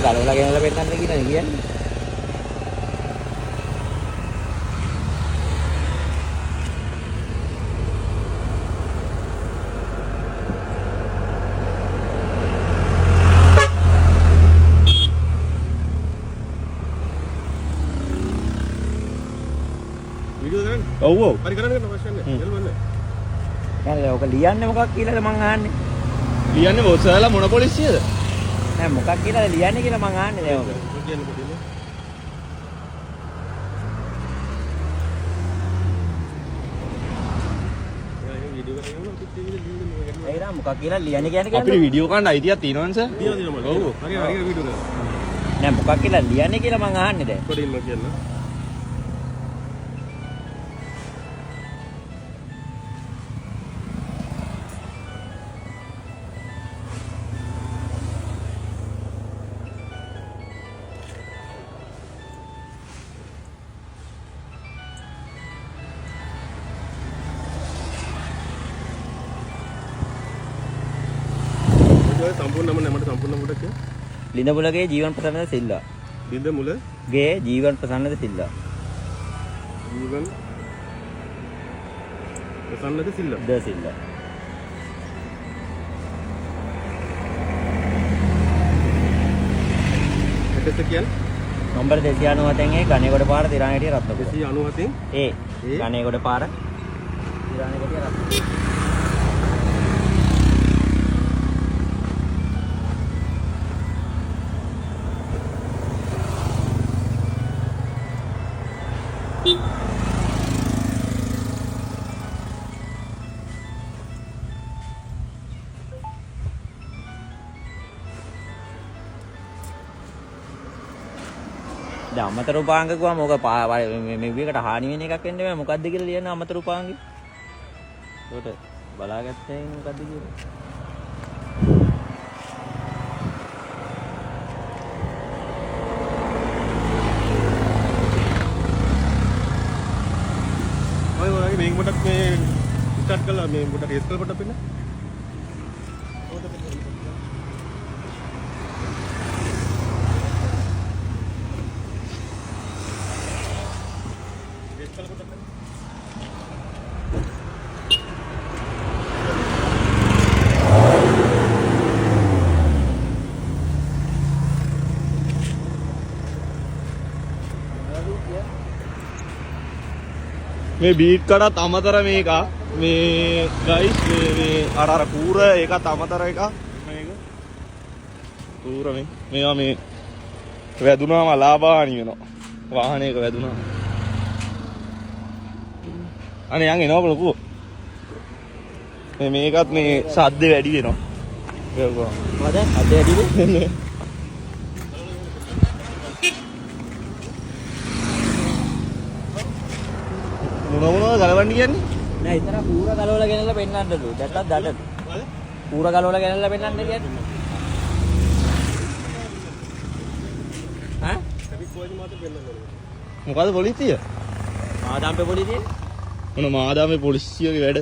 ගලවලා ගෙනලා පෙන්නන්න කියලා කියන්නේ. ඔව් ඔව් හරි කරන්න අවශ්‍ය නැහැ එල්වන්නේ නෑ ඔක ලියන්නේ මොකක් කියලාද මං අහන්නේ ලියන්නේ ඔයාලා මොන පොලිසියද නෑ මොකක් කියලාද ලියන්නේ කියලා මං අහන්නේ දැන් ඔක කියන්න කොටිනේ ඒලා මොකක් කියලා ලියන්නේ කියන්නේ අපිට වීඩියෝ ගන්න අයිතියක් තියෙනවද සර් තියෙනවා ඔව් හරි වීඩියෝ කරා නෑ මොකක් කියලා ලියන්නේ කියලා මං අහන්නේ දැන් කොටින්ම කියන්න संपूर्ण नंबर नंबर संपूर्ण नंबर क्या लिंदमुलगे जीवन प्रसन्न सिल्ला लिंदमुल गे जीवन प्रसन्न सिल्ला जीवन प्रसन्न सिल्ला द सिल्ला एड्रेस क्या नंबर 297 ගණේගොඩ පාර තිරාණිටිය රත්නපුර 297 ඒ ගණේගොඩ පාර තිරාණිටිය රත්නපුර දැන් අමතර උපාංග ගියාම මොක මේ විවේකට හානි වෙන එකක් වෙන්නේ නැහැ මොකද්ද කියලා ලියන්න අමතර උපාංගෙ. ඒකට බලාගත්තේ මොකද්ද කියලා. ඔය වගේ මේක පොඩක් මේ ස්ටාර්ට් කළා මේ පොඩක් රේස් කරලා පොඩක් පෙන්න. මේ බීට් කඩත් අමතර මේක මේ ගයිස් මේ අර කූර ඒකත් අමතර එක මේක කූර මේවා මේ වැදුනාම ලාභානි වෙනවා වාහනයක වැදුනා අනේ යන් එනවා බලකෝ මේකත් මේ සද්ද වැඩි වෙනවා ඒක මොකද සද්ද වැඩි වෙන්නේ මොනවද ගලවන්න කියන්නේ නෑ ඉතන කූර ගලවලා ගෙනල්ලා පෙන්නන්නලු දැක්කත් දඩට කූර ගලවලා ගෙනල්ලා පෙන්නන්න කියන්නේ ඈ ට්‍රැෆික් පොලිසිය මාතේ පෙන්නන්න මොකද පොලිසිය මාදාම්පේ පොලිසිය මොන මාදාම්පේ පොලිසියගේ වැඩ